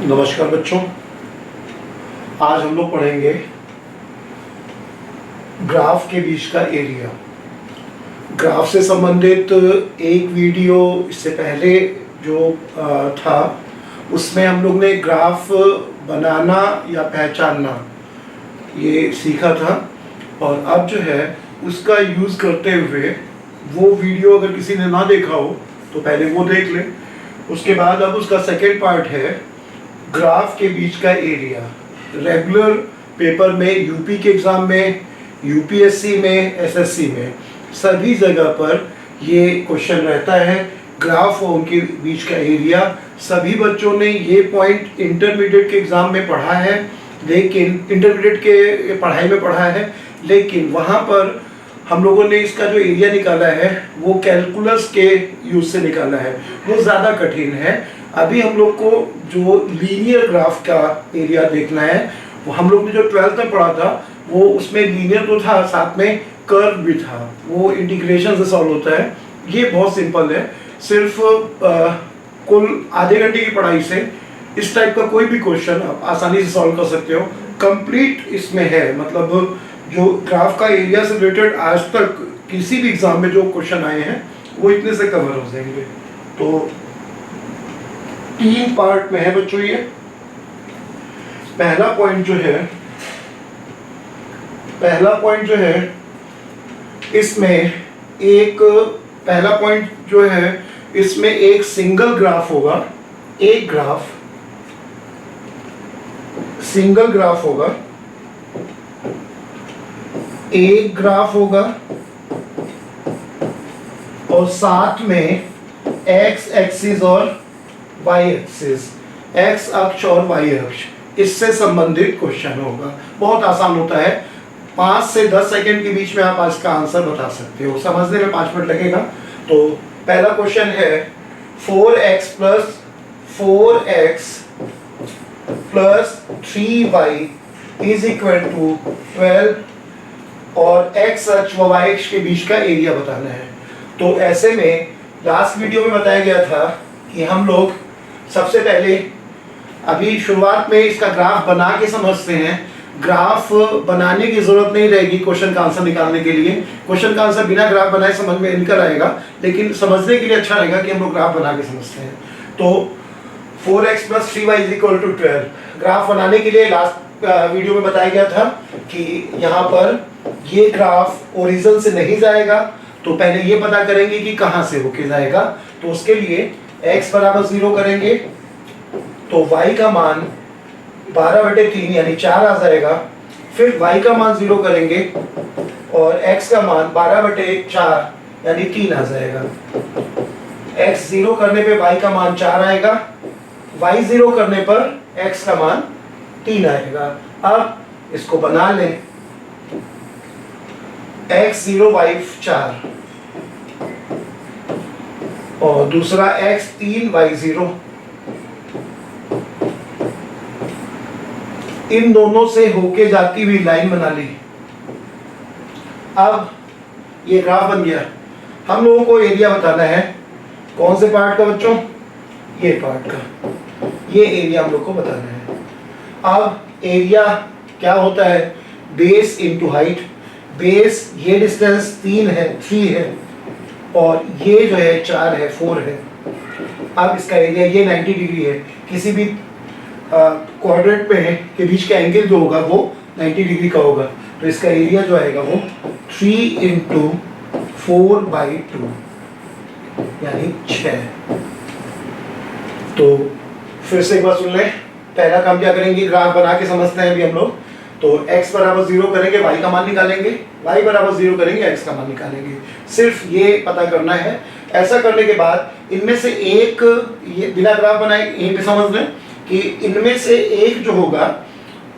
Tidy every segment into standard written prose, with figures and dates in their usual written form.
नमस्कार बच्चों, आज हम लोग पढ़ेंगे ग्राफ के बीच का एरिया। ग्राफ से संबंधित एक वीडियो इससे पहले जो था उसमें हम लोग ने ग्राफ बनाना या पहचानना ये सीखा था, और अब जो है उसका यूज़ करते हुए वो वीडियो अगर किसी ने ना देखा हो तो पहले वो देख ले। उसके बाद अब उसका सेकेंड पार्ट है ग्राफ के बीच का एरिया। रेगुलर पेपर में, यूपी के एग्ज़ाम में, यूपीएससी में, एसएससी में, सभी जगह पर ये क्वेश्चन रहता है, ग्राफ और उनके बीच का एरिया। सभी बच्चों ने ये पॉइंट इंटरमीडिएट के एग्ज़ाम में पढ़ा है, लेकिन इंटरमीडिएट के पढ़ाई में पढ़ा है, लेकिन वहाँ पर हम लोगों ने इसका जो एरिया निकाला है वो कैलकुलस के यूज़ से निकाला है, वो ज़्यादा कठिन है। अभी हम लोग को जो लीनियर ग्राफ का एरिया देखना है, वो हम लोग ने जो 12th में पढ़ा था वो उसमें लीनियर तो था, साथ में कर्व भी था, वो इंटीग्रेशन से सॉल्व होता है। ये बहुत सिंपल है, सिर्फ कुल आधे घंटे की पढ़ाई से इस टाइप का कोई भी क्वेश्चन आप आसानी से सॉल्व कर सकते हो। कंप्लीट इसमें है, मतलब जो ग्राफ का एरिया से रिलेटेड आज तक किसी भी एग्जाम में जो क्वेश्चन आए हैं वो इतने से कवर हो जाएंगे। तो 3 पार्ट में है बच्चों ये। पहला पॉइंट जो है इसमें एक सिंगल ग्राफ होगा, सिंगल ग्राफ होगा, एक ग्राफ होगा और साथ में एक्स एक्सिस और वाई एक्सिस, एक्स अक्ष और वाई अक्ष, इससे संबंधित क्वेश्चन होगा। बहुत आसान होता है, 5 से 10 सेकंड के बीच में आप इसका आंसर बता सकते हो, समझने में 5 मिनट लगेगा। तो पहला क्वेश्चन है 4x plus 3y is equal to 12 और x अक्ष व y अक्ष के बीच का एरिया बताना है। तो ऐसे में लास्ट वीडियो में बताया गया था कि हम लोग सबसे पहले अभी शुरुआत में इसका ग्राफ बना के समझते हैं। ग्राफ बनाने की जरूरत नहीं रहेगी क्वेश्चन का आंसर निकालने के लिए, क्वेश्चन का आंसर बिना ग्राफ बनाए समझ में निकल आएगा, लेकिन समझने के लिए अच्छा रहेगा कि हम लोग ग्राफ बना के समझते हैं। तो 4x plus 3y is equal to 12, graph बनाने के लिए लास्ट वीडियो में बताया गया था कि यहाँ पर ये ग्राफ ओरिजिन से नहीं जाएगा, तो पहले ये पता करेंगे कि कहाँ से होके जाएगा। तो उसके लिए x बराबर 0 करेंगे तो y का मान 12/3 यानी 4 आ जाएगा। फिर y का मान 0 करेंगे और x का मान 12/4 यानी 3 आ जाएगा। x 0 करने पे y का मान 4 आएगा, y 0 करने पर x का मान 3 आएगा। अब इसको बना लें, x 0 y 4 और दूसरा x 3 y 0, इन दोनों से होके जाती हुई लाइन बना ली। अब ये ग्राफ बन गया। हम लोगों को एरिया बताना है, कौन से पार्ट का बच्चों? ये पार्ट का, ये एरिया हम लोग को बताना है। अब एरिया क्या होता है? Base into height. बेस ये डिस्टेंस 3 है और ये जो है 4 है, 4 है। अब इसका एरिया ये 90 डिग्री है, किसी भी क्वाड्रेंट में के बीच का एंगल जो होगा वो 90 डिग्री का होगा। तो इसका एरिया जो आएगा वो 3 इंटू 4/2 यानी 6। तो फिर से एक बार सुन लें, पहला काम क्या करेंगे, ग्राफ बना के समझते हैं अभी हम लोग। तो x बराबर 0 करेंगे, y का मान निकालेंगे, y बराबर 0 करेंगे, x का मान निकालेंगे। सिर्फ ये पता करना है। ऐसा करने के बाद इनमें से एक, ये बिना ग्राफ बनाए यहीं पे समझ लें कि इनमें से एक जो होगा,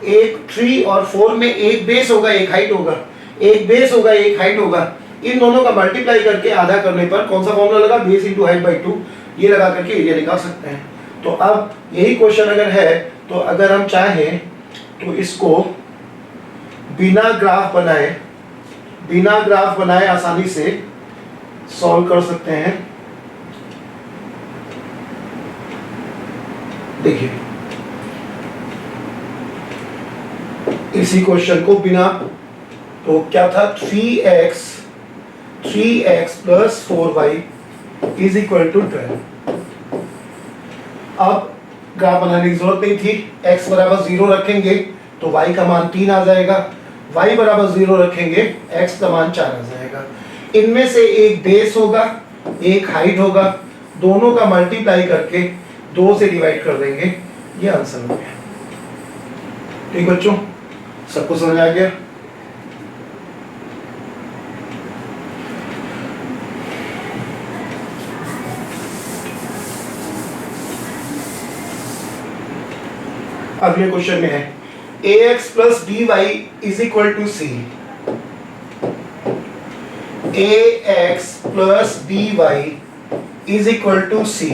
एक 3 और 4 में एक बेस होगा, एक हाइट होगा, एक बेस होगा, एक हाइट होगा। इन दोनों का मल्टीप्लाई करके आधा करने पर कौन सा फॉर्मूला लगा? बेस इंटू हाइट बाई 2, ये लगा करके एरिया निकाल सकते हैं। तो अब यही क्वेश्चन अगर है तो अगर हम चाहें तो इसको बिना ग्राफ बनाए आसानी से सॉल्व कर सकते हैं। देखिए इसी क्वेश्चन को बिना, तो क्या था 3x plus 4y is equal to 12। अब ग्राफ बनाने की जरूरत नहीं थी, x बराबर 0 रखेंगे तो y का मान 3 आ जाएगा, y बराबर 0 रखेंगे x का मान 4 आ जाएगा। इनमें से एक बेस होगा, एक हाइट होगा, दोनों का मल्टीप्लाई करके 2 से डिवाइड कर देंगे, ये आंसर हो गया। ठीक बच्चों, सबको समझ आ गया? अगले क्वेश्चन में है ax plus dy is equal to c। ax plus dy is equal to c।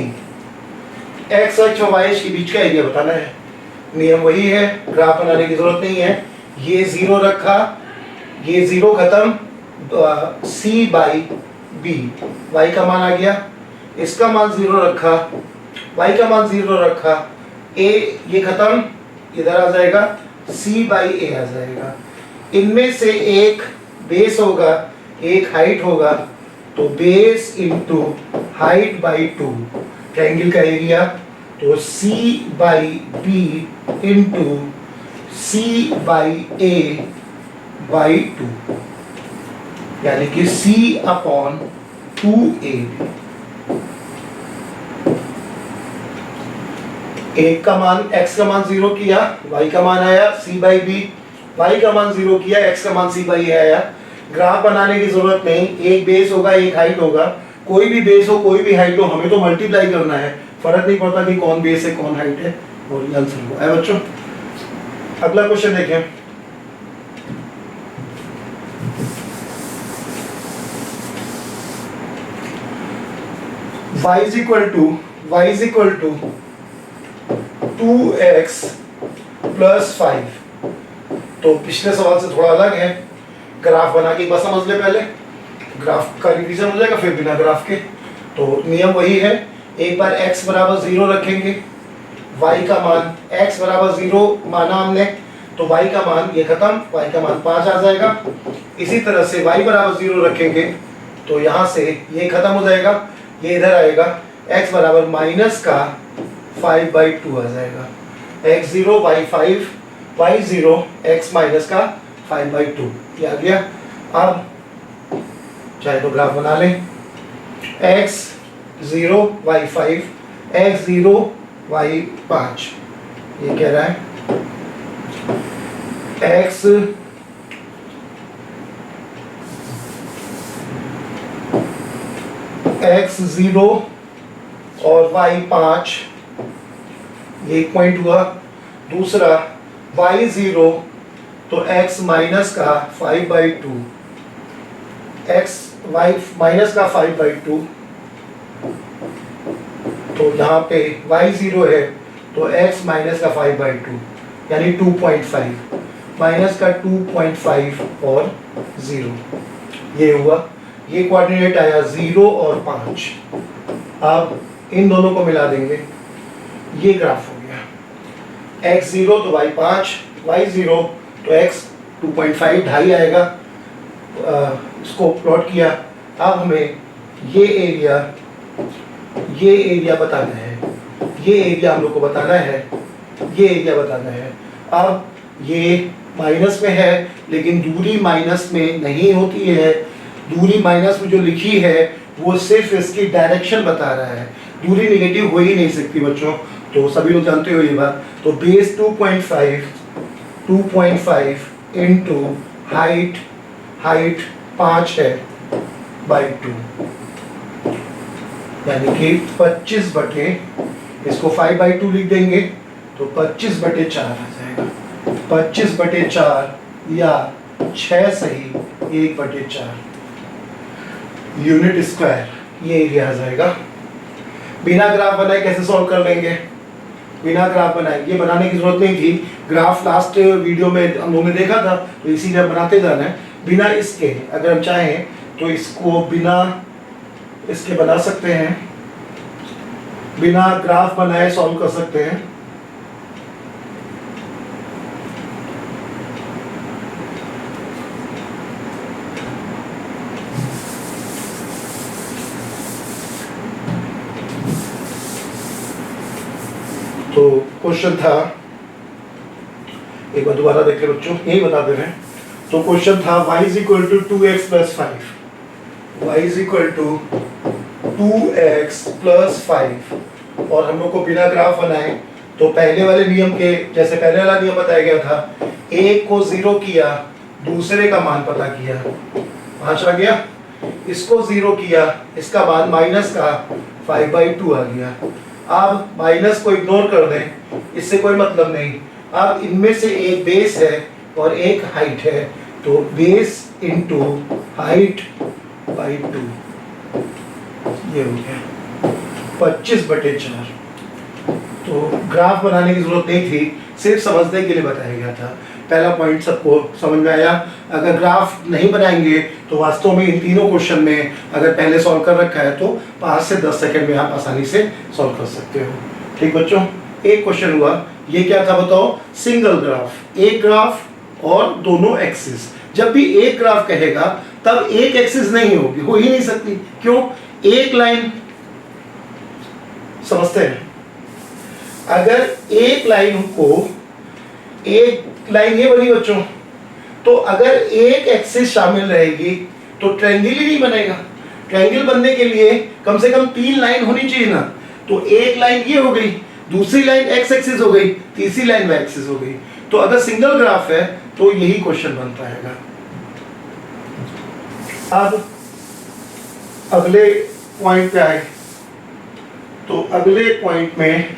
x और y के बीच का एरिया बताना है। नियम वही है, ग्राफ बनाने की जरूरत नहीं है। ये 0 रखा, ये 0 खत्म, c बाई b, y का मान आ गया, इसका मान 0 रखा, y का मान 0 रखा, a ये खत्म, इधर आ जाएगा, c बाई a आ जाएगा। इनमें से एक बेस होगा, एक हाइट होगा, तो base into height by 2 triangle का एरिया, तो c by b into c by a by 2, यानी कि c अपॉन 2ab। एक का मान x का मान 0 किया, y का मान आया c बाई b, y का मान 0 किया, x का मान c बाई a आया। ग्राफ बनाने की जरूरत नहीं, एक बेस होगा, एक हाइट होगा, कोई भी बेस हो, कोई भी हाइट हो, हमें तो मल्टीप्लाई करना है, फर्क नहीं पड़ता कि कौन बेस है कौन हाइट है, और ये आंसर हुआ है बच्चों। अगला क्वेश्चन देखें। y is equal to 2x plus 5। तो पिछले सवाल से थोड़ा अलग है, ग्राफ बना के बस समझ ले, पहले ग्राफ का रिवीजन हो जाएगा, फिर बिना ग्राफ के। तो नियम वही है, एक बार x बराबर 0 रखेंगे, y का मान x बराबर 0 माना हमने, तो y का मान ये खत्म, y का मान 5 आ जाएगा। इसी तरह से y बराबर 0 रखेंगे तो यहाँ से ये खत्म हो जाएगा, ये इधर आएगा, x बराबर माइनस का 5 बाई 2 आ जाएगा, x0 y5 y0 x minus का 5 बाई 2, ये आ गया। अब चाहे तो ग्राफ बना लें, x0 y5 x0 y5, ये कह रहा है x0 और y5, ये एक पॉइंट हुआ। दूसरा y0 तो x माइनस का 5 बाई 2, x y माइनस का 5 बाई 2, तो यहाँ पे y0 है तो x माइनस का 5 बाई 2 यानी 2.5, माइनस का 2.5 और 0, ये हुआ। ये कोऑर्डिनेट आया 0 और 5। अब इन दोनों को मिला देंगे, ये ग्राफ हो गया। x0 तो y5, y0 तो x 2.5 ढाई आएगा, इसको प्लॉट किया। अब हमें ये एरिया बताना है, ये एरिया हम लोग को बताना है, ये एरिया बताना है। अब ये माइनस में है, लेकिन दूरी माइनस में नहीं होती है, दूरी माइनस में जो लिखी है वो सिर्फ इसकी डायरेक्शन बता रहा है, दूरी नेगेटिव हो ही नहीं सकती बच्चों, तो सभी लोग जानते हो ये बात। तो बेस 2.5 इंटू हाइट 5 है बाई 2, यानी कि 25 बटे, इसको 5 बाई 2 लिख देंगे तो 25 बटे 4 आ जाएगा, 25 बटे 4 या 6 सही 1 बटे 4 यूनिट स्क्वायर, ये एरिया आ जाएगा। बिना ग्राफ बनाए कैसे सॉल्व कर लेंगे? बिना ग्राफ बनाए, ये बनाने की जरूरत नहीं थी, ग्राफ लास्ट वीडियो में हम लोगों ने देखा था, तो इसीलिए बनाते जाना है। बिना इसके अगर हम चाहें तो इसको बिना इसके बना सकते हैं, बिना ग्राफ बनाए सॉल्व कर सकते हैं। क्वेश्चन था, एक बार दोबारा देख ले बच्चों, यही बता दे रहे हैं। तो क्वेश्चन था y is equal to 2x plus 5, y is equal to 2x plus 5, और हम लोग को बिना ग्राफ बनाए तो पहले वाले नियम के जैसे पहले वाला नियम बताया गया था, एक को 0 किया, दूसरे का मान पता किया, 5 आ गया, इसको 0 किया, इसका मान माइनस का 5/2 आ गया। अब माइनस को इग्नोर कर दें, इससे कोई मतलब नहीं। अब इनमें से एक बेस है और एक हाइट है, तो बेस इंटू हाइट बाई 2, ये हो गया 25/4। तो ग्राफ बनाने की जरूरत नहीं थी, सिर्फ समझने के लिए बताया गया था। पहला पॉइंट सबको समझ में आया। अगर ग्राफ नहीं बनाएंगे तो वास्तव में इन तीनों क्वेश्चन में अगर पहले सॉल्व कर रखा है तो 5 से 10 सेकंड में आप आसानी से सॉल्व कर सकते हो। ठीक बच्चों, एक क्वेश्चन हुआ, ये क्या था बताओ? सिंगल ग्राफ, एक ग्राफ और दोनों एक्सिस। जब भी एक ग्राफ कहेगा तब एक एक्सिस नहीं होगी, हो ही नहीं सकती। क्यों? एक लाइन, समझते हैं, अगर एक लाइन को, एक लाइन ये बनी बच्चों, तो अगर एक एक्सिस शामिल रहेगी तो ट्रायंगल ही नहीं बनेगा। ट्रायंगल बनने के लिए कम से कम 3 लाइन होनी चाहिए ना। तो एक लाइन ये हो गई, दूसरी लाइन एक्स एक्सिस हो गई, तीसरी लाइन वाई एक्सिस हो गई। तो अगर सिंगल ग्राफ है तो यही क्वेश्चन बनता है। अब अगले पॉइंट पे आए, तो अगले पॉइंट में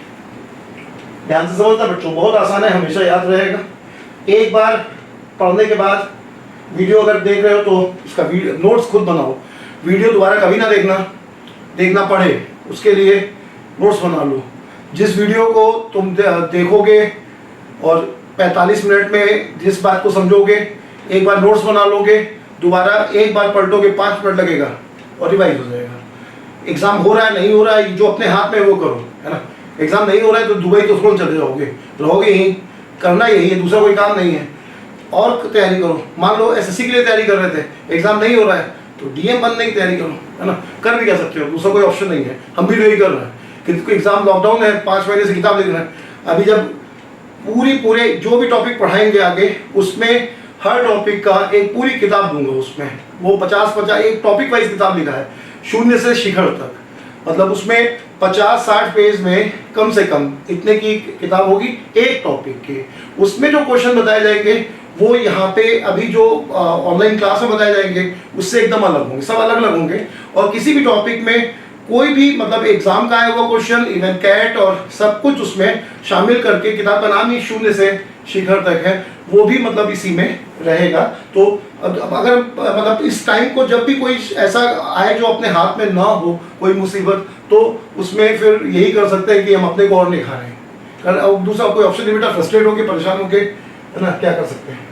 ध्यान से समझना बच्चों, बहुत आसान है, हमेशा याद रहेगा। एक बार पढ़ने के बाद वीडियो अगर देख रहे हो तो उसका नोट्स खुद बनाओ। वीडियो दोबारा कभी ना देखना पड़े, उसके लिए नोट्स बना लो। जिस वीडियो को तुम देखोगे और 45 मिनट में जिस बात को समझोगे, एक बार नोट्स बना लोगे, दोबारा एक बार पलटोगे 5 मिनट लगेगा और रिवाइज हो जाएगा। एग्जाम हो रहा है नहीं हो रहा है, जो अपने हाथ में वो करो, है ना। एग्जाम नहीं हो रहा है तो दुबई तो तुरंत चले जाओगे, रहोगे यहीं, करना यही है, दूसरा कोई काम नहीं है। और तैयारी करो। मान लो एसएससी के लिए तैयारी कर रहे थे, एग्जाम नहीं हो रहा है तो डीएम बनने की तैयारी करो, है ना। कर भी क्या सकते हो, दूसरा कोई ऑप्शन नहीं है। हम भी यही कर रहे हैं कि एग्जाम लॉकडाउन है, 5 महीने से किताब लिख रहे हैं। अभी जब पूरे जो भी टॉपिक पढ़ाएंगे आगे, उसमें हर टॉपिक का एक पूरी किताब दूंगा। उसमें वो 50 एक टॉपिक वाइज किताब लिखा है, शून्य से शिखर तक। मतलब उसमें 50-60 पेज में कम से कम इतने की किताब होगी एक टॉपिक के। उसमें जो क्वेश्चन बताए जाएंगे वो यहाँ पे अभी जो ऑनलाइन क्लास में बताए जाएंगे उससे एकदम अलग होंगे, सब अलग अलग होंगे। और किसी भी टॉपिक में कोई भी मतलब एग्जाम का आया हुआ क्वेश्चन, इवन कैट और सब कुछ उसमें शामिल करके, किताब का नाम ही शून्य से शिखर तक है, वो भी मतलब इसी में रहेगा। तो अगर मतलब इस टाइम को जब भी कोई ऐसा आए जो अपने हाथ में ना हो कोई मुसीबत, तो उसमें फिर यही कर सकते हैं कि हम अपने को और निखारें। अब दूसरा कोई ऑप्शन नहीं बेटा, फ्रस्ट्रेट होके परेशान होके, है ना, क्या कर सकते हैं।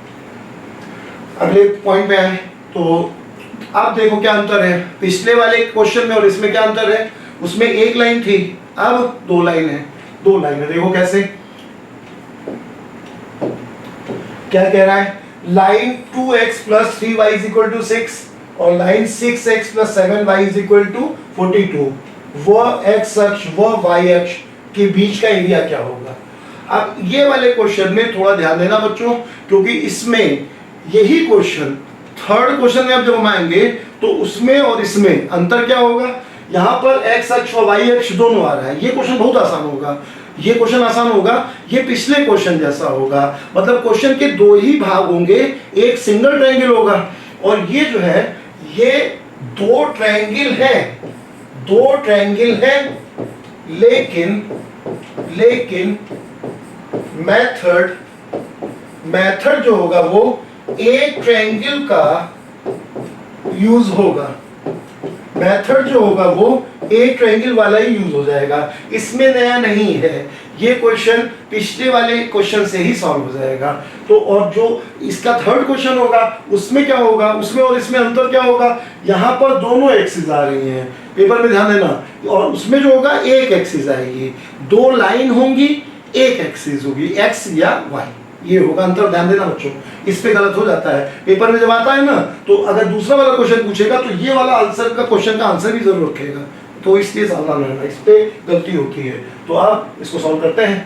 अगले पॉइंट में आए तो आप देखो क्या अंतर है पिछले वाले क्वेश्चन में और इसमें, क्या अंतर है। उसमें एक लाइन थी, अब 2 लाइन है। 2 लाइन है, देखो कैसे, क्या कह रहा है, line 2x plus 3y is equal to 6 और line 6x plus 7y is equal to 42। वह x अक्ष वह y अक्ष के बीच का एरिया क्या होगा। अब ये वाले क्वेश्चन में थोड़ा ध्यान देना बच्चों, क्योंकि इसमें यही क्वेश्चन थर्ड क्वेश्चन में अब जब हम आएंगे तो उसमें और इसमें अंतर क्या होगा। यहाँ पर x अक्ष और y अक्ष दोनों आ रहा है। ये क्वेश्चन बहुत आसान होगा, ये क्वेश्चन आसान होगा, ये पिछले क्वेश्चन जैसा होगा। मतलब क्वेश्चन के 2 ही भाग होंगे, एक सिंगल ट्रायंगल होगा और ये जो है ये 2 ट्रायंगल है, 2 ट्रायंगल है, लेकिन मेथड जो होगा वो एक ट्रायंगल का यूज होगा। मेथड जो होगा वो एक ट्रायंगल वाला ही यूज हो जाएगा, इसमें नया नहीं है। ये क्वेश्चन पिछले वाले क्वेश्चन से ही सॉल्व हो जाएगा। तो और जो इसका थर्ड क्वेश्चन होगा उसमें क्या होगा, उसमें और इसमें अंतर क्या होगा। यहाँ पर दोनों एक्सिस आ रही हैं, पेपर में ध्यान देना, और उसमें जो होगा एक एक्सिस आएगी, 2 लाइन होंगी, एक एक्सिस होगी, एक्स या वाई, ये होगा अंतर। ध्यान देना बच्चों, इस पे गलत हो जाता है पेपर में जब आता है ना, तो अगर दूसरा वाला क्वेश्चन पूछेगा तो ये वाला आंसर का क्वेश्चन का आंसर भी जरूर रखेगा, तो इसलिए सावधान रहना, इस पे गलती होती है। तो आप इसको सॉल्व करते हैं।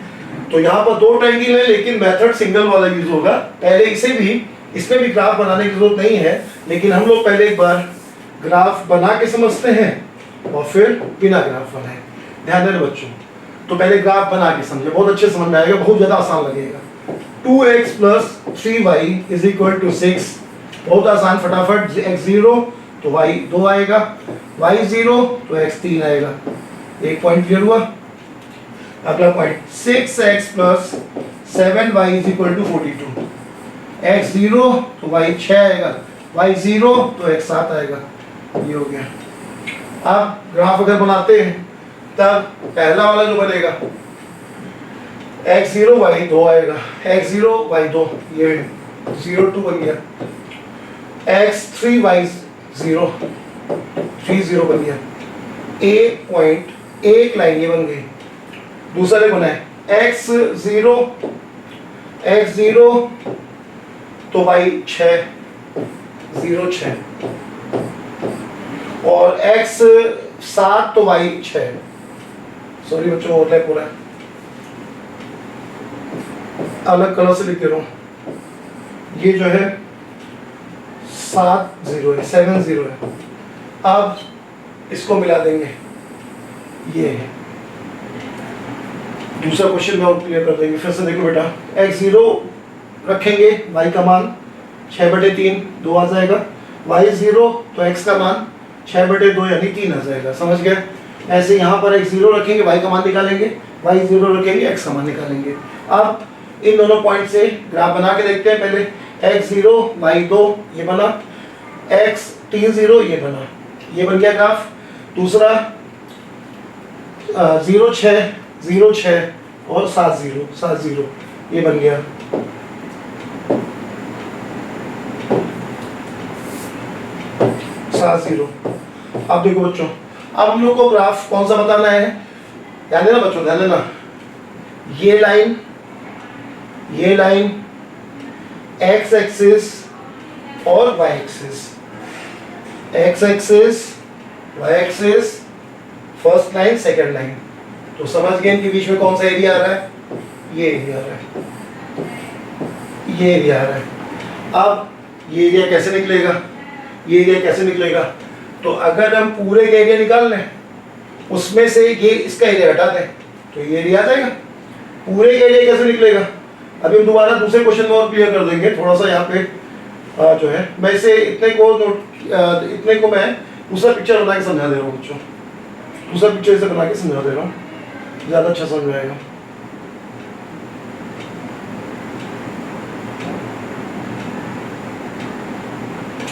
तो यहाँ पर दो ट्रायंगल है लेकिन मेथड सिंगल वाला यूज होगा। पहले इसमें भी ग्राफ बनाने की जरूरत नहीं है, लेकिन हम लोग पहले एक बार ग्राफ बना के समझते हैं और फिर बिना ग्राफ बनाए। ध्यान देना बच्चों, तो पहले ग्राफ बना के समझे, बहुत अच्छे समझ में आएगा, बहुत ज्यादा आसान लगेगा। 2x plus 3y is equal to 6, बहुत आसान, फटाफट। x0 तो y 2 आएगा, y0 तो x 3 आएगा। एक पॉइंट क्लियर हुआ। अगला point 6x plus 7y is equal to 42, x0 तो y 6 आएगा, y0 तो x 7 आएगा। ये हो गया। अब ग्राफ अगर बनाते हैं तब पहला वाला जो बनेगा x0 y2 आएगा, x0 y2 ये 0 2 बन गया, x3 y0 30 बन गया। एक पॉइंट एक लाइन ये बन गई। दूसरा बना है x0 तो y 6 0 6 और x 7 तो y 6। सॉरी बच्चों, होता है पूरा अलग कलर से लिख दे रहा हूँ। ये जो है 7 0 है, 7 0 है। अब इसको मिला देंगे, ये है। दूसरा क्वेश्चन में और क्लियर कर देंगे। फिर से देखो बेटा, x0 रखेंगे, y का मान 6/3 2 आ जाएगा, y0 तो x का मान 6/2 यानी 3 आ जाएगा। समझ गए? ऐसे यहाँ पर x0 रखेंगे, y का मान निकालेंगे, y0 रखेंगे, x का मान निकालेंगे। अब इन दोनों पॉइंट से ग्राफ बना के देखते हैं। पहले x0 y2 ये बना, x30 ये बना, ये बन गया ग्राफ। दूसरा 0 6 और 7 0 ये बन गया। अब देखो बच्चों, अब हम लोग को ग्राफ कौन सा बताना है, ध्यान देना बच्चों, ध्यान देना। ये लाइन x एक्सिस और y axis, x axis y axis, first line second line. तो समझ गए इनके बीच में कौन सा एरिया आ रहा है, ये एरिया आ रहा है, ये एरिया आ रहा है। अब ये एरिया कैसे निकलेगा, ये एरिया कैसे निकलेगा? तो अगर हम पूरे का एरिया निकाल लें, उसमें से ये इसका एरिया हटा दें तो ये एरिया आ जाएगा। पूरे का एरिया कैसे निकलेगा, अभी हम दोबारा दूसरे क्वेश्चन में और क्लियर कर देंगे। थोड़ा सा यहाँ पे जो है, मैं इसे इतने को मैं दूसरा पिक्चर बना के समझा दे रहा हूँ बच्चों, दूसरा पिक्चर इसे बना के समझा दे रहा हूँ, ज़्यादा अच्छा समझ में आएगा।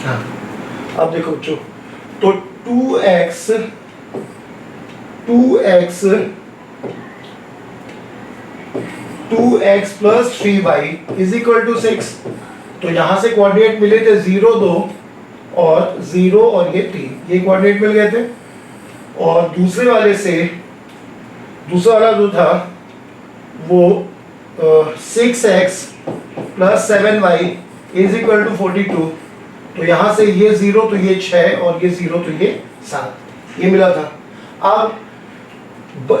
हाँ, अब देखो बच्चों, तो 2x plus 3y is equal to 6। तो यहाँ से कोऑर्डिनेट मिले थे 0 2 और 0 और ये 3, ये कोऑर्डिनेट मिल गए थे। और दूसरे वाले से, दूसरा वाला जो था वो 6x plus 7y is equal to 42। तो यहाँ से ये 0 तो ये 6 और ये 0 तो ये 7, ये मिला था। अब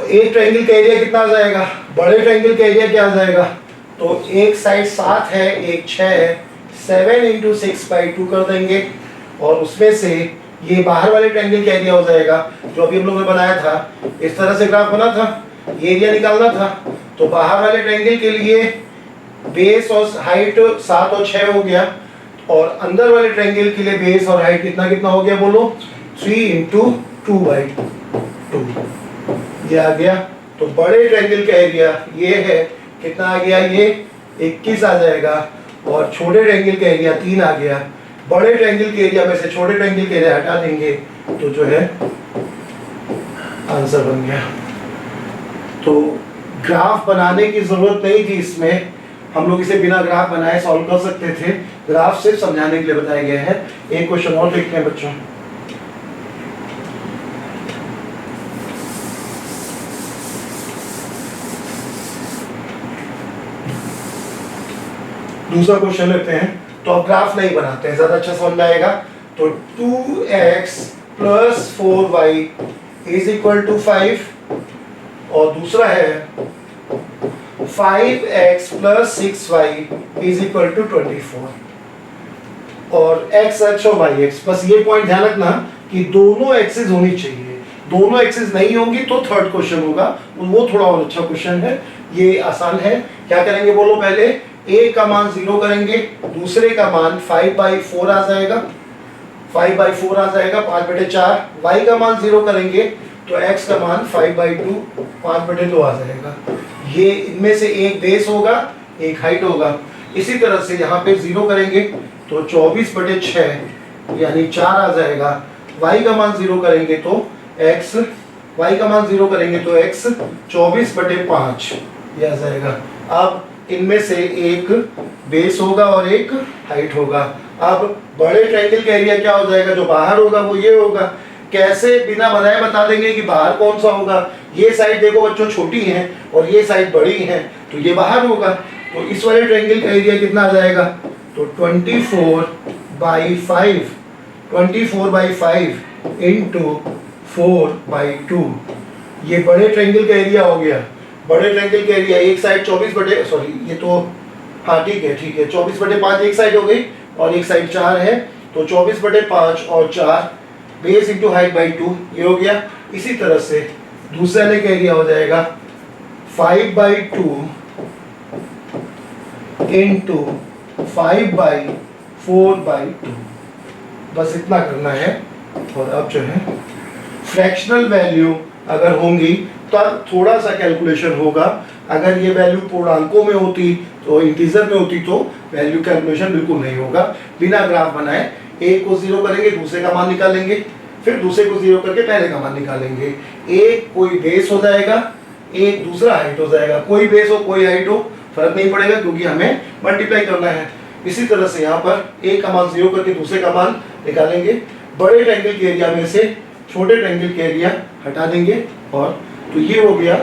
एक ट्रायंगल का एरिया कितना आ जाएगा, बड़े ट्रायंगल का एरिया क्या आ जाएगा? तो एक साइड 7 है, एक 6 है, 7 × 6/2 कर देंगे और उसमें से ये बाहर वाले ट्रायंगल का एरिया हो जाएगा जो अभी हम लोगों ने बनाया था। इस तरह से ग्राफ बना था, ये एरिया निकालना था। तो बाहर वाले ट्रायंगल के लिए बेस और हाइट 7 और 6 हो गया, और अंदर वाले ट्रायंगल के लिए बेस और हाइट कितना कितना हो गया, बोलो? 3 × 2/2 ये आ गया। तो बड़े ट्रायंगल का एरिया ये है, कितना आ गया, ये 21 आ जाएगा, और छोटे ट्रायंगल का एरिया 3 आ गया। बड़े ट्रायंगल के एरिया में से छोटे ट्रायंगल के एरिया हटा देंगे तो जो है आंसर बन गया। तो ग्राफ बनाने की जरूरत नहीं थी इसमें, हम लोग इसे बिना ग्राफ बनाए सॉल्व कर सकते थे। ग्राफ सिर्फ समझाने के लिए बताया गया है। एक क्वेश्चन और देखते हैं बच्चों। दूसरा क्वेश्चन लेते हैं। तो अब ग्राफ नहीं बनाते हैं, ज्यादा अच्छा समझ में आएगा। तो 2x plus 4y is equal to 5, और दूसरा है 5x + 6y = 24 और x अक्ष और y अक्ष। बस ये पॉइंट ध्यान रखना कि दोनों एक्सिस होनी चाहिए, दोनों एक्सिस नहीं होंगी तो थर्ड क्वेश्चन होगा, वो थोड़ा और अच्छा क्वेश्चन है, ये आसान है। क्या करेंगे बोलो, पहले a का मान 0 करेंगे, दूसरे का मान 5/4 आ जाएगा, 5/4 आ जाएगा 5/4। y का मान 0 करेंगे तो x का मान 5/2 5/2 आ जाएगा। ये इनमें से एक बेस होगा, एक हाइट होगा। इसी तरह से यहाँ पे 0 करेंगे तो 24/6 यानी 4 आ जाएगा। y का मान 0 करेंगे तो x, y का मान 0 करेंगे तो x 24/5 ये आ जाएगा। अब इनमें से एक बेस होगा और एक हाइट होगा। अब बड़े ट्रायंगल का एरिया क्या हो जाएगा, जो बाहर होगा वो ये होगा। कैसे बिना बनाए बता देंगे कि बाहर कौन सा होगा। ये साइड देखो बच्चों छोटी है और ये साइड बड़ी है तो ये बाहर होगा। तो इस वाले ट्रायंगल का एरिया कितना आ जाएगा, तो 24/5 × 4/2 ये बड़े ट्रायंगल का एरिया हो गया। बड़े ट्रायंगल का एरिया एक साइड 24/5 एक साइड हो गई और एक साइड 4 है, तो 24/5 और 4 बेस इंटू हाइट बाई 2 ये हो गया। इसी तरह से दूसरे वाले का एरिया हो जाएगा 5/2 × 5/4/2। बस इतना करना है। और अब जो है फ्रैक्शनल वैल्यू अगर होंगी तब थोड़ा सा कैलकुलेशन होगा। अगर ये वैल्यू पूर्णांकों में होती तो इंटीजर में होती तो वैल्यू कैलकुलेशन बिल्कुल नहीं होगा। बिना ग्राफ बनाए एक को 0 करेंगे, दूसरे का मान निकालेंगे, फिर दूसरे को 0 करके पहले का मान निकालेंगे। एक कोई बेस हो जाएगा, एक दूसरा हाइट हो जाएगा। कोई बेस हो कोई हाइट हो फर्क नहीं पड़ेगा क्योंकि हमें मल्टीप्लाई करना है। इसी तरह से यहाँ पर एक का मान 0 करके दूसरे का मान निकालेंगे। बड़े ट्रायंगल के एरिया में से छोटे ट्रायंगल के एरिया हटा देंगे और तो ये हो गया।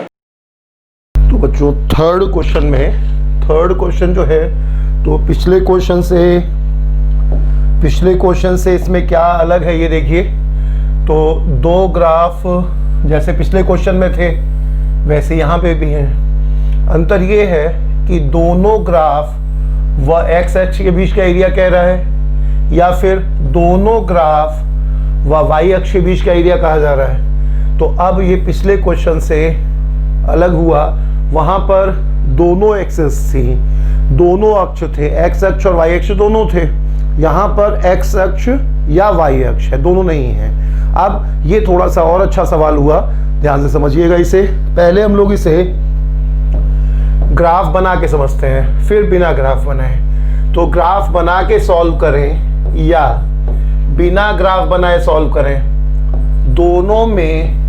तो बच्चों थर्ड क्वेश्चन जो है तो पिछले क्वेश्चन से इसमें क्या अलग है ये देखिए। तो दो ग्राफ जैसे पिछले क्वेश्चन में थे वैसे यहाँ पे भी हैं। अंतर ये है कि दोनों ग्राफ व एक्स अक्ष के बीच का एरिया कह रहा है या फिर दोनों ग्राफ व वाई अक्ष के बीच का एरिया कहा जा रहा है। तो अब ये पिछले क्वेश्चन से अलग हुआ, वहाँ पर दोनों एक्सिस थी, दोनों अक्ष थे, एक्स अक्ष और वाई अक्ष दोनों थे। यहाँ पर एक्स अक्ष या वाई अक्ष है, दोनों नहीं है। अब ये थोड़ा सा और अच्छा सवाल हुआ, ध्यान से समझिएगा इसे। पहले हम लोग इसे ग्राफ बना के समझते हैं, फिर बिना ग्राफ बनाए। तो ग्राफ बना के सॉल्व करें या बिना ग्राफ बनाए सॉल्व करें, दोनों में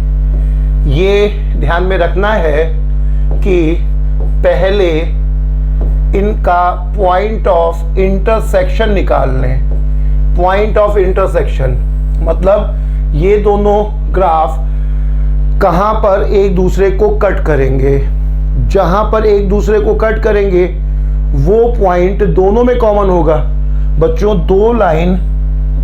ये ध्यान में रखना है कि पहले इनका पॉइंट ऑफ इंटरसेक्शन निकाल लें। पॉइंट ऑफ इंटरसेक्शन मतलब ये दोनों ग्राफ कहाँ पर एक दूसरे को कट करेंगे। जहाँ पर एक दूसरे को कट करेंगे वो पॉइंट दोनों में कॉमन होगा। बच्चों दो लाइन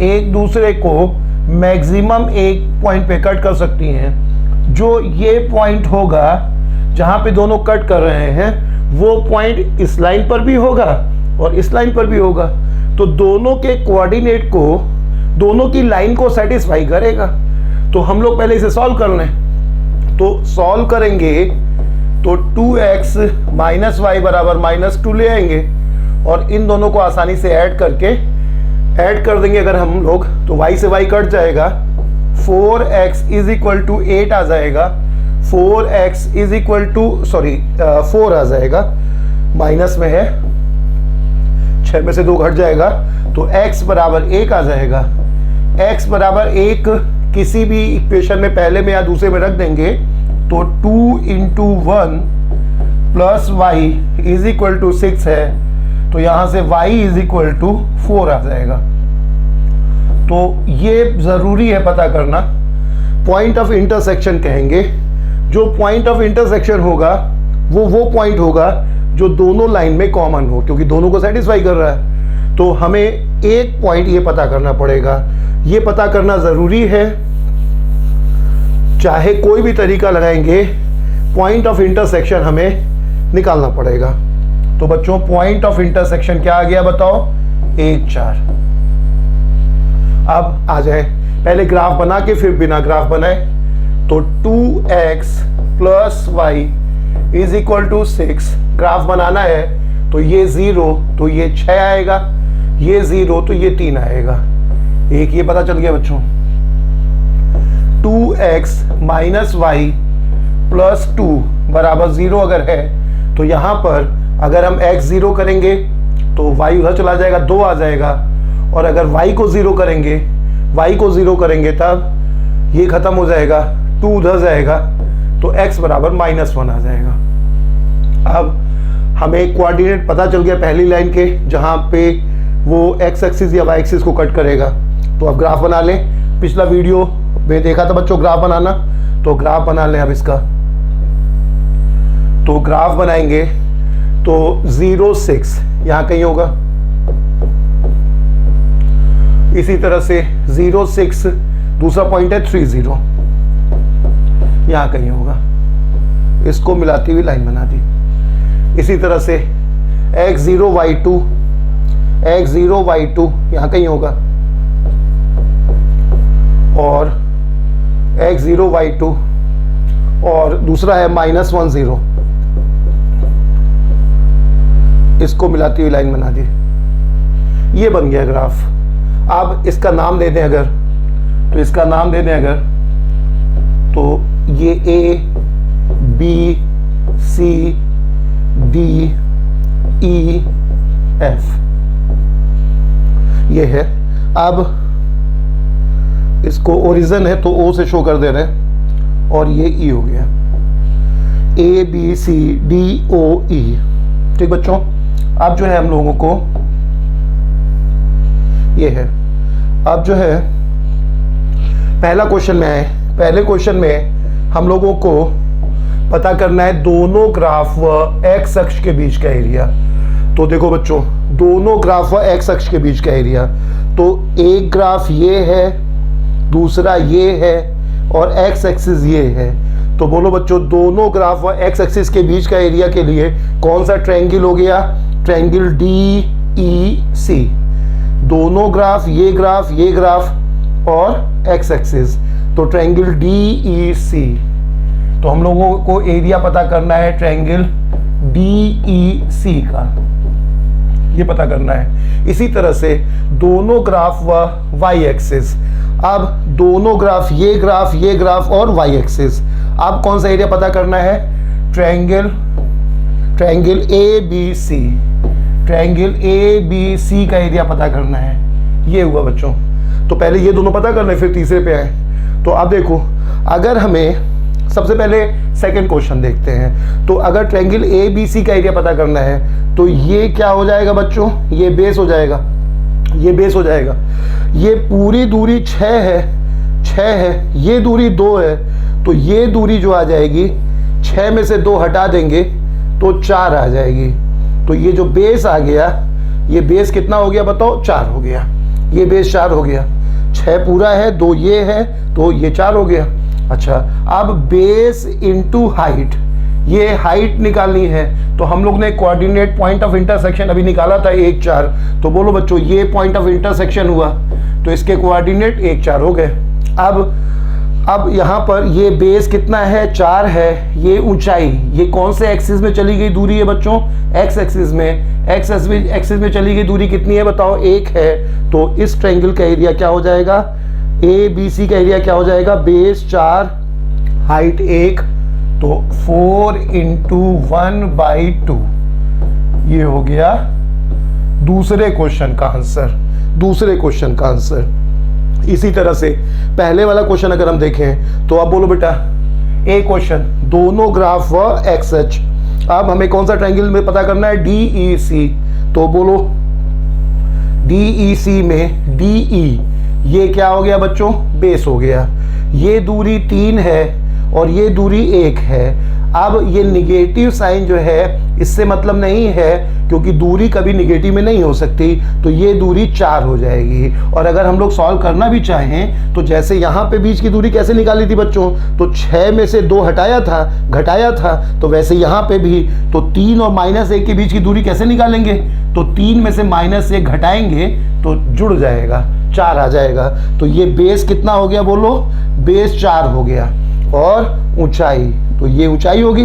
एक दूसरे को मैक्सिमम एक पॉइंट पे कट कर सकती हैं। जो ये पॉइंट होगा जहाँ पे दोनों कट कर रहे हैं वो पॉइंट इस लाइन पर भी होगा और इस लाइन पर भी होगा। तो दोनों के कोऑर्डिनेट को, दोनों की लाइन को सेटिस्फाई करेगा। तो हम लोग पहले इसे सॉल्व कर लें। तो सॉल्व करेंगे तो 2x - y = -2 ले आएंगे और इन दोनों को आसानी से ऐड कर देंगे अगर हम लोग, तो y से y कट जाएगा। 4x = 8 आ जाएगा। 4x = 4 आ जाएगा, माइनस में है, 6 में से 2 घट जाएगा तो x = 1 आ जाएगा। x = 1 किसी भी इक्वेशन में पहले में या दूसरे में रख देंगे तो 2 × 1 + y = 6 है, तो यहाँ से y = 4 आ जाएगा। तो ये ज़रूरी है पता करना। पॉइंट ऑफ इंटरसेक्शन कहेंगे। जो पॉइंट ऑफ इंटरसेक्शन होगा वो पॉइंट होगा जो दोनों लाइन में कॉमन हो, क्योंकि दोनों को सेटिस्फाई कर रहा है। तो हमें एक पॉइंट ये पता करना पड़ेगा। ये पता करना ज़रूरी है, चाहे कोई भी तरीका लगाएंगे पॉइंट ऑफ इंटरसेक्शन हमें निकालना पड़ेगा। तो बच्चों पॉइंट ऑफ इंटरसेक्शन क्या आ गया बताओ, 1 4। अब आ जाए, पहले ग्राफ बना के फिर बिना ग्राफ बनाए। तो 2x + y = 6 ग्राफ बनाना है, तो ये 0 तो ये 6 आएगा, ये 0 तो ये 3 आएगा। एक ये पता चल गया बच्चों। 2x - y + 2 = 0 अगर है तो यहाँ पर अगर हम x 0 करेंगे तो y उधर चला जाएगा, 2 आ जाएगा। और अगर y को 0 करेंगे, तब ये खत्म हो जाएगा, 2 उधर जाएगा, तो x = -1 आ जाएगा। अब हमें कोऑर्डिनेट पता चल गया पहली लाइन के, जहाँ पे वो x एक्सिस या y एक्सिस को कट करेगा। तो अब ग्राफ बना लें। पिछला वीडियो में देखा था बच्चों ग्राफ बनाना, तो ग्राफ बना लें अब इसका। तो ग्राफ बनाएंगे तो 0 6 यहाँ कहीं होगा, इसी तरह से 0 6 दूसरा पॉइंट है 3 0 यहाँ कहीं होगा, इसको मिलाती हुई लाइन बना दी। इसी तरह से x0 y2 यहाँ कहीं होगा, और x0 y2 और दूसरा है -1 0, इसको मिलाती हुई लाइन बना दी। ये बन गया ग्राफ। अब इसका नाम दे दें अगर, तो इसका नाम दे दें अगर, तो ये A B C D E F ये है। अब इसको ओरिजिन है तो O से शो कर दे रहे हैं, और ये E हो गया, A B C D O E। ठीक बच्चों, अब जो है हम लोगों को ये है, अब जो है पहला क्वेश्चन में आए। पहले क्वेश्चन में हम लोगों को पता करना है दोनों ग्राफ व एक्स अक्ष के बीच का एरिया। तो देखो बच्चों, दोनों ग्राफ व एक्स अक्ष के बीच का एरिया, तो एक ग्राफ ये है, दूसरा ये है, और एक्स एक्सिस ये है। तो बोलो बच्चों, दोनों ग्राफ व एक्स एक्सिस के बीच का एरिया के लिए कौन सा ट्रायंगल हो गया, ट्रायंगल DEC। दोनों ग्राफ, ये ग्राफ और एक्स एक्सिस, तो ट्रायंगल DEC। तो हम लोगों को एरिया पता करना है ट्रायंगल DEC का, ये पता करना है। इसी तरह से दोनों ग्राफ व वाई एक्सिस, अब दोनों ग्राफ, ये ग्राफ और वाई एक्सिस, अब कौन सा एरिया पता करना है, ट्रायंगल ABC, ट्रायंगल ABC का एरिया पता करना है। ये हुआ बच्चों। तो पहले ये दोनों पता करना है, फिर तीसरे पे आए। तो अब देखो, अगर हमें सबसे पहले सेकंड क्वेश्चन देखते हैं। तो अगर ट्रायंगल ABC का एरिया पता करना है, तो ये क्या हो जाएगा बच्चों, ये बेस हो जाएगा, ये बेस हो जाएगा। ये पूरी दूरी 6 है, ये दूरी 2 है, तो ये दूरी जो आ जाएगी, 6 में से 2 हटा देंगे तो 4 आ जाएगी। तो ये जो बेस आ गया, ये बेस कितना हो गया बताओ, 4 हो गया। ये बेस 4 हो गया, 6 पूरा है, 2 ये है, तो ये 4 हो गया। अच्छा, अब बेस इंटू हाइट, ये हाइट निकालनी है। तो हम लोग ने कोऑर्डिनेट पॉइंट ऑफ इंटरसेक्शन अभी निकाला था 1 4। तो बोलो बच्चों, ये पॉइंट ऑफ इंटरसेक्शन हुआ, तो इसके कोऑर्डिनेट 1 4 हो गए। अब यहाँ पर ये बेस कितना है, 4 है। ये ऊंचाई, ये कौन से एक्सिस में चली गई दूरी है बच्चों, एक्स एक्सिस में। एक्स एक्सिस में चली गई दूरी कितनी है बताओ, 1 है। तो इस ट्रायंगल का एरिया क्या हो जाएगा, ABC का एरिया क्या हो जाएगा, बेस 4 हाइट 1, तो 4 × 1/2। ये हो गया दूसरे क्वेश्चन का आंसर। इसी तरह से पहले वाला क्वेश्चन अगर हम देखें, तो अब बोलो बेटा, ए क्वेश्चन, दोनों ग्राफ व एक्स अक्ष। अब हमें कौन सा ट्रायंगल में पता करना है, DEC। तो बोलो DEC में DE, ये क्या हो गया बच्चों, बेस हो गया। ये दूरी 3 है और ये दूरी 1 है। अब ये निगेटिव साइन जो है, इससे मतलब नहीं है क्योंकि दूरी कभी निगेटिव में नहीं हो सकती, तो ये दूरी 4 हो जाएगी। और अगर हम लोग सॉल्व करना भी चाहें तो जैसे यहाँ पे बीच की दूरी कैसे निकाली थी बच्चों, तो 6 में से 2 हटाया था, घटाया था, तो वैसे यहाँ पे भी तो 3 और -1 के बीच की दूरी कैसे निकालेंगे, तो 3 में से -1 घटाएंगे तो जुड़ जाएगा, 4 आ जाएगा। तो ये बेस कितना हो गया बोलो, बेस 4 हो गया। और ऊंचाई, तो ये ऊंचाई होगी,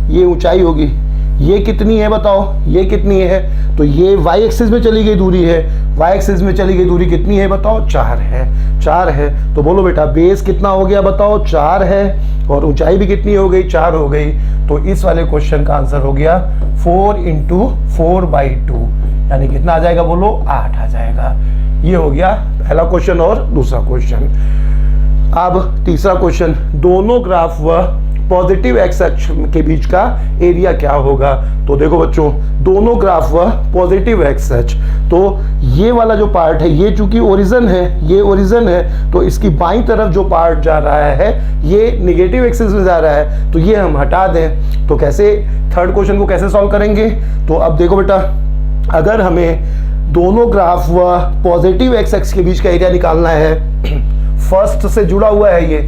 ये ऊंचाई होगी। ये कितनी है बताओ, ये कितनी है, तो ये y एक्सिस में चली गई दूरी है, y एक्सिस में चली गई दूरी कितनी है बताओ, 4 है, 4 है। तो बोलो बेटा बेस कितना हो गया बताओ, 4 है, और ऊंचाई भी कितनी हो गई, 4 हो गई। तो इस वाले क्वेश्चन का आंसर हो गया 4 × 4/2, यानी कितना आ जाएगा बोलो, 8 आ जाएगा। ये हो गया पहला क्वेश्चन और दूसरा क्वेश्चन। अब तीसरा क्वेश्चन, दोनों ग्राफ व पॉजिटिव एक्स अक्ष के बीच का एरिया क्या होगा। तो देखो बच्चों, दोनों ग्राफ व पॉजिटिव एक्स अक्ष, तो ये वाला जो पार्ट है, ये चूंकि ओरिजिन है, ये ओरिजिन है, तो इसकी बाईं तरफ जो पार्ट जा रहा है ये निगेटिव एक्सिस में जा रहा है, तो ये हम हटा दें। तो कैसे, थर्ड क्वेश्चन को कैसे सॉल्व करेंगे, तो अब देखो बेटा, अगर हमें दोनों ग्राफ व पॉजिटिव एक्स अक्ष के बीच का एरिया निकालना है, फर्स्ट से जुड़ा हुआ है, ये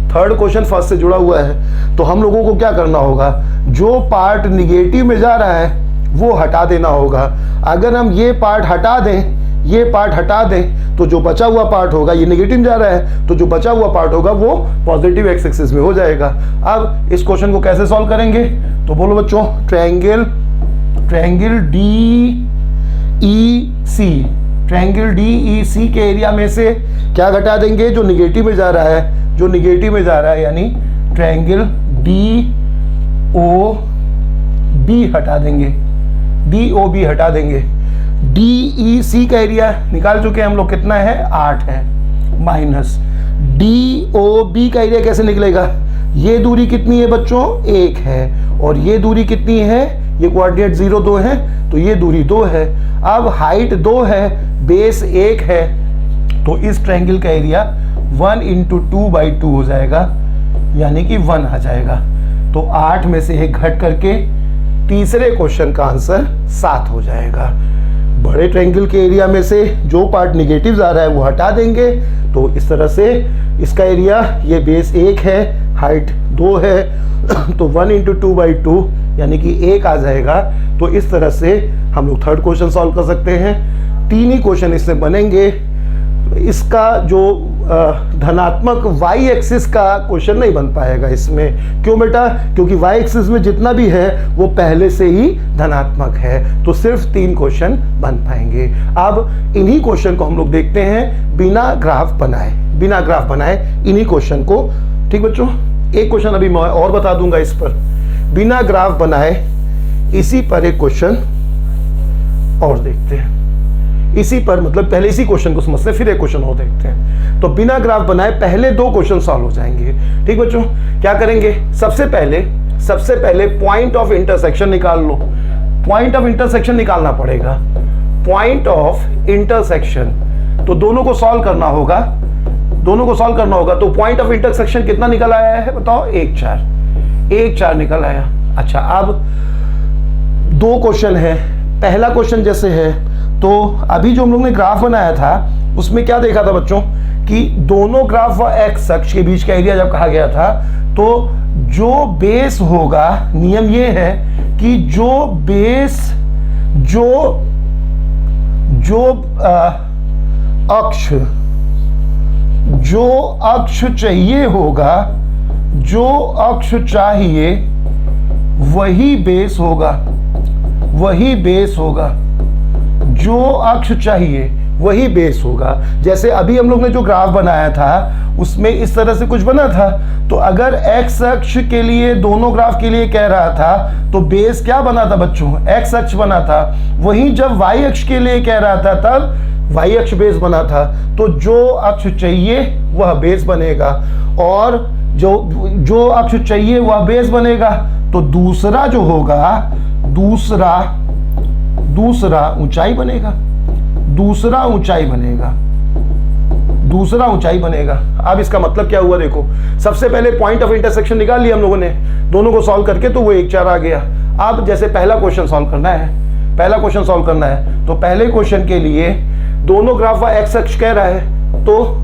थर्ड क्वेश्चन फर्स्ट से जुड़ा हुआ है, तो हम लोगों को क्या करना होगा, जो पार्ट निगेटिव में जा रहा है वो हटा देना होगा। अगर हम ये पार्ट हटा दें, ये पार्ट हटा दें, तो जो बचा हुआ पार्ट होगा, ये निगेटिव में जा रहा है, तो जो बचा हुआ पार्ट होगा वो पॉजिटिव एक्स एक्सिस में हो जाएगा। अब इस क्वेश्चन को कैसे सॉल्व करेंगे, तो बोलो बच्चों, ट्रायंगल DEC के एरिया में से क्या घटा देंगे, जो निगेटिव में जा रहा है, जो निगेटिव में जा रहा है, यानी ट्रायंगल DOB हटा देंगे, DOB हटा देंगे। DEC का एरिया निकाल चुके हैं हम लोग, कितना है, 8 है, माइनस DOB का एरिया कैसे निकलेगा, ये दूरी कितनी है बच्चों, 1 है, और ये दूरी कितनी है, ये कोऑर्डिनेट 0 2 है, तो ये दूरी 2 है। अब हाइट 2 है, बेस 1 है, तो इस ट्रायंगल का एरिया 1 × 2/2 हो जाएगा, यानी कि 1 आ जाएगा। तो 8 में से 1 घट करके तीसरे क्वेश्चन का आंसर 7 हो जाएगा। बड़े ट्रायंगल के एरिया में से जो पार्ट निगेटिव आ रहा है वो हटा देंगे, तो इस तरह से इसका एरिया, ये बेस 1 है, हाइट 2 है, तो 1 × 2/2 यानी कि 1 आ जाएगा। तो इस तरह से हम लोग थर्ड क्वेश्चन सॉल्व कर सकते हैं। 3 ही क्वेश्चन इससे बनेंगे। इसका जो धनात्मक y एक्सिस का क्वेश्चन नहीं बन पाएगा इसमें, क्यों बेटा, क्योंकि y एक्सिस में जितना भी है वो पहले से ही धनात्मक है, तो सिर्फ 3 क्वेश्चन बन पाएंगे। अब इन्हीं क्वेश्चन को हम लोग देखते हैं बिना ग्राफ बनाए, बिना ग्राफ बनाए इन्हीं क्वेश्चन को। ठीक बच्चों, एक क्वेश्चन अभी मैं और बता दूंगा इस पर, बिना ग्राफ बनाए इसी पर एक क्वेश्चन और देखते हैं। इसी पर मतलब पहले इसी क्वेश्चन को समझते हैं, फिर एक क्वेश्चन और देखते हैं। तो बिना ग्राफ बनाए पहले 2 क्वेश्चन सॉल्व हो जाएंगे। ठीक बच्चों, क्या करेंगे, सबसे पहले पॉइंट ऑफ इंटरसेक्शन निकाल लो। पॉइंट ऑफ इंटरसेक्शन निकालना पड़ेगा, पॉइंट ऑफ इंटरसेक्शन। तो दोनों को सॉल्व करना होगा, दोनों को सॉल्व करना होगा। तो पॉइंट ऑफ इंटरसेक्शन कितना निकल आया है बताओ, 1 4 निकल आया। अच्छा, अब 2 क्वेश्चन है। पहला क्वेश्चन जैसे है, तो अभी जो हम लोग ने ग्राफ बनाया था उसमें क्या देखा था बच्चों, कि दोनों ग्राफ व एक्स अक्ष के बीच का एरिया जब कहा गया था, तो जो बेस होगा, नियम ये है कि जो बेस, जो अक्ष चाहिए होगा, जो अक्ष चाहिए वही बेस होगा, वही बेस होगा, जो अक्ष चाहिए वही बेस होगा। जैसे अभी हम लोग ने जो ग्राफ बनाया था उसमें इस तरह से कुछ बना था, तो अगर एक्स अक्ष के लिए, दोनों ग्राफ के लिए कह रहा था, तो बेस क्या बना था बच्चों, एक्स अक्ष बना था। वहीं जब वाई अक्ष के लिए कह रहा था तब वाई अक्ष बेस बना था। तो जो अक्ष चाहिए वह बेस बनेगा, और जो अक्ष चाहिए वह बेस बनेगा। तो दूसरा जो होगा, दूसरा ऊंचाई बनेगा, दूसरा ऊंचाई बनेगा। अब इसका मतलब क्या हुआ, देखो, सबसे पहले पॉइंट ऑफ इंटरसेक्शन निकाल लिया हम लोगों ने, दोनों को सॉल्व करके, तो वो 1 4 आ गया। अब जैसे पहला क्वेश्चन सॉल्व करना है, पहला क्वेश्चन सॉल्व करना है। तो पहले क्वेश्चन के लिए दोनों ग्राफ एक्स अक्ष कह रहा है, तो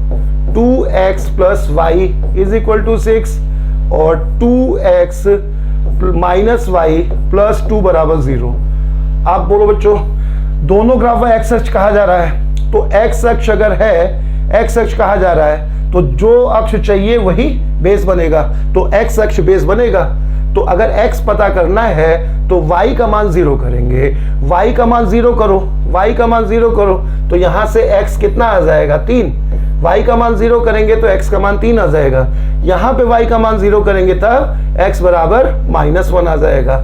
2x plus y is equal to 6 और 2x माइनस वाई प्लस 2 बराबर 0। आप बोलो बच्चों, दोनों ग्राफ एक्स अक्ष कहा जा रहा है, तो एक्स अक्ष अगर है, एक्स अक्ष कहा जा रहा है, तो जो अक्ष चाहिए वही बेस बनेगा, तो एक्स अक्ष बेस बनेगा। तो अगर x पता करना है तो y का मान 0 करेंगे, y का मान 0 करो, y का मान 0 करो, तो यहां से x कितना आ जाएगा 3, y का मान 0 करेंगे तो x का मान 3 आ जाएगा, यहां पे y का मान 0 करेंगे तब x बराबर -1 आ जाएगा।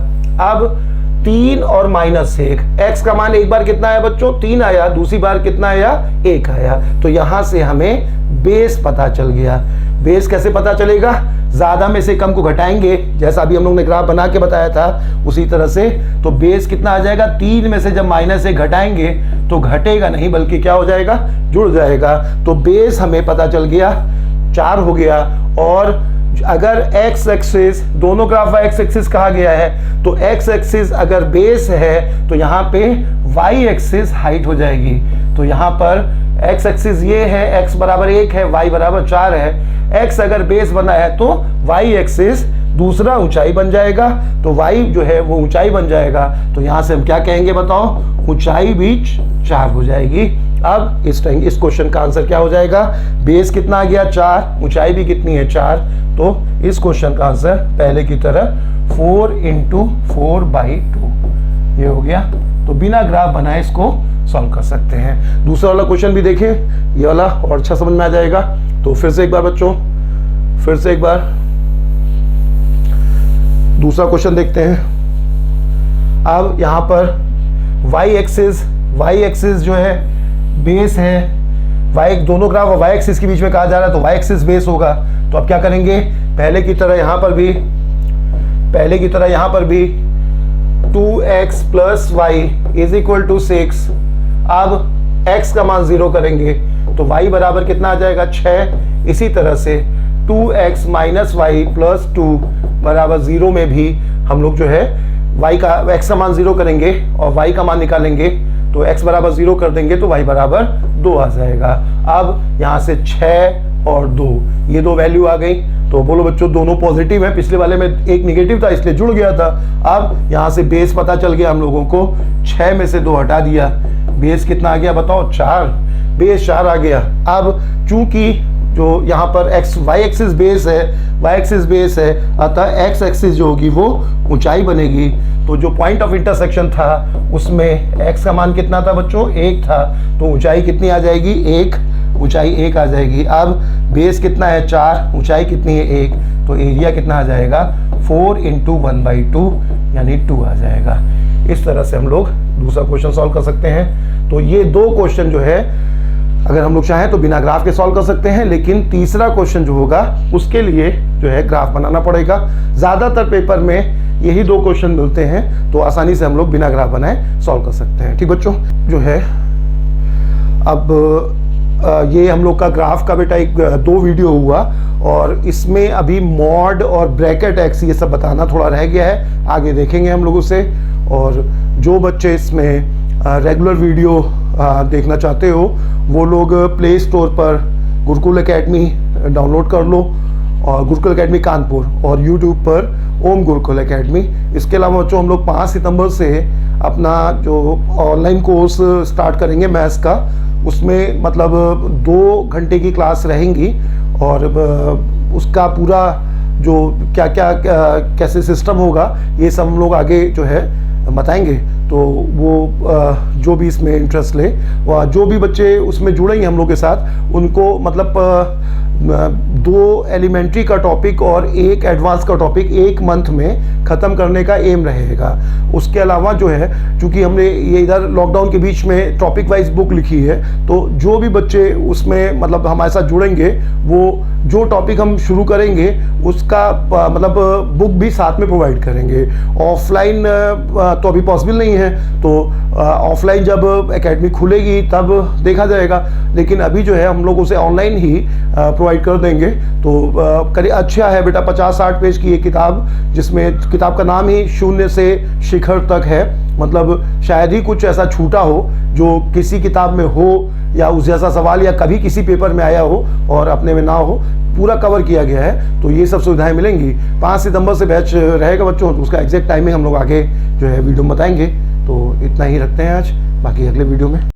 अब 3 और -1, x का मान एक बार कितना आया बच्चों 3 आया, दूसरी बार कितना आया 1 आया, तो यहां से हमें बेस पता चल गया। बेस कैसे पता चलेगा, ज्यादा में से कम को घटाएंगे, जैसा अभी हम लोग ने ग्राफ बना के बताया था उसी तरह से। तो बेस कितना आ जाएगा, 3 में से जब -1 घटाएंगे तो घटेगा नहीं बल्कि क्या हो जाएगा, जुड़ जाएगा। तो बेस हमें पता चल गया 4 हो गया। और अगर x एक्सिस, दोनों ग्राफ x एक्सिस कहा गया है, तो x एक्सिस अगर बेस है तो यहाँ पे y एक्सिस हाइट हो जाएगी। तो यहाँ पर x एक्सिस ये है, x बराबर 1 है, y बराबर 4 है। x अगर बेस बना है तो y एक्सिस दूसरा ऊंचाई बन जाएगा, तो y जो है वो ऊंचाई बन जाएगा। तो यहाँ से हम क्या कहेंगे बताओ, ऊंचाई भी 4 हो जाएगी। अब इस क्वेश्चन का आंसर क्या हो जाएगा, बेस कितना आ गया 4, ऊंचाई भी कितनी है 4, तो इस क्वेश्चन का आंसर पहले की तरह 4 × 4/2 ये हो गया। तो बिना ग्राफ बनाए इसको सॉल्व कर सकते हैं। दूसरा वाला क्वेश्चन भी देखें, ये वाला और अच्छा समझ में आ जाएगा। तो फिर से एक बार बच्चों, फिर से एक बार दूसरा क्वेश्चन देखते हैं। अब यहाँ पर y एक्सिस जो है बेस है, y दोनों ग्राफ y एक्सिस के बीच में कहा जा रहा है, तो y एक्सिस बेस होगा। तो अब क्या करेंगे, पहले की तरह यहाँ पर भी 2x plus y is equal to 6। अब x का मान 0 करेंगे तो y बराबर कितना आ जाएगा 6। इसी तरह से 2x माइनस वाई प्लस 2 बराबर 0 में भी हम लोग जो है x का मान 0 करेंगे और y का मान निकालेंगे, तो x बराबर 0 कर देंगे तो y बराबर 2 आ जाएगा। अब यहाँ से 6 और 2, ये दो वैल्यू आ गई। तो बोलो बच्चों, दोनों पॉजिटिव है, पिछले वाले में एक निगेटिव था इसलिए जुड़ गया था। अब यहाँ से बेस पता चल गया हम लोगों को, 6 में से 2 हटा दिया, बेस कितना आ गया बताओ 4, बेस 4 आ गया। अब चूंकि जो यहाँ पर y एक्सिस बेस है, अतः x एक्सिस जो होगी वो ऊंचाई बनेगी। तो जो पॉइंट ऑफ इंटरसेक्शन था उसमें x का मान कितना था बच्चों 1 था, तो ऊंचाई कितनी आ जाएगी 1, ऊंचाई 1 आ जाएगी। अब बेस कितना है 4, ऊंचाई कितनी है 1, तो एरिया कितना आ जाएगा 4 × 1/2 यानी 2 आ जाएगा। इस तरह से हम लोग दूसरा क्वेश्चन सॉल्व कर सकते हैं। तो ये दो क्वेश्चन जो है अगर हम लोग चाहें तो बिना ग्राफ के सॉल्व कर सकते हैं, लेकिन तीसरा क्वेश्चन जो होगा उसके लिए जो है ग्राफ बनाना पड़ेगा। ज़्यादातर पेपर में यही दो क्वेश्चन मिलते हैं, तो आसानी से हम लोग बिना ग्राफ बनाए सॉल्व कर सकते हैं। ठीक बच्चों, जो है अब ये हम लोग का ग्राफ का बेटा एक 2 वीडियो हुआ और इसमें अभी मॉड और ब्रैकेट एक्स ये सब बताना थोड़ा रह गया है, आगे देखेंगे हम लोग उसे। और जो बच्चे इसमें रेगुलर वीडियो देखना चाहते हो वो लोग प्ले स्टोर पर गुरुकुल एकेडमी डाउनलोड कर लो, और गुरुकुल एकेडमी कानपुर, और यूट्यूब पर ओम गुरुकुल एकेडमी। इसके अलावा बच्चों हम लोग 5 सितंबर से अपना जो ऑनलाइन कोर्स स्टार्ट करेंगे मैथ्स का, उसमें मतलब 2 घंटे की क्लास रहेंगी और उसका पूरा जो क्या क्या कैसे सिस्टम होगा ये सब हम लोग आगे जो है बताएंगे। तो वो जो भी इसमें इंटरेस्ट ले, जो भी बच्चे उसमें जुड़ेंगे हम लोग के साथ, उनको मतलब 2 एलिमेंट्री का टॉपिक और 1 एडवांस का टॉपिक 1 मंथ में ख़त्म करने का एम रहेगा। उसके अलावा जो है, चूँकि हमने ये इधर लॉकडाउन के बीच में टॉपिक वाइज बुक लिखी है, तो जो भी बच्चे उसमें मतलब हमारे साथ जुड़ेंगे वो जो टॉपिक हम शुरू करेंगे उसका मतलब बुक भी साथ में प्रोवाइड करेंगे। ऑफलाइन तो अभी पॉसिबल नहीं है, तो ऑफलाइन ऑफलाइन जब एकेडमी खुलेगी तब देखा जाएगा, लेकिन अभी जो है हम लोग उसे ऑनलाइन ही प्रोवाइड कर देंगे। तो करिए, अच्छा है बेटा, 50-60 पेज की ये किताब, जिसमें किताब का नाम ही शून्य से शिखर तक है। मतलब शायद ही कुछ ऐसा छूटा हो जो किसी किताब में हो, या उस जैसा सवाल या कभी किसी पेपर में आया हो और अपने में ना हो, पूरा कवर किया गया है। तो ये सब सुविधाएं मिलेंगी। 5 सितंबर से बैच रहेगा बच्चों, तो उसका एग्जैक्ट टाइमिंग हम लोग आगे जो है वीडियो में बताएंगे। तो इतना ही रखते हैं आज, बाकी अगले वीडियो में।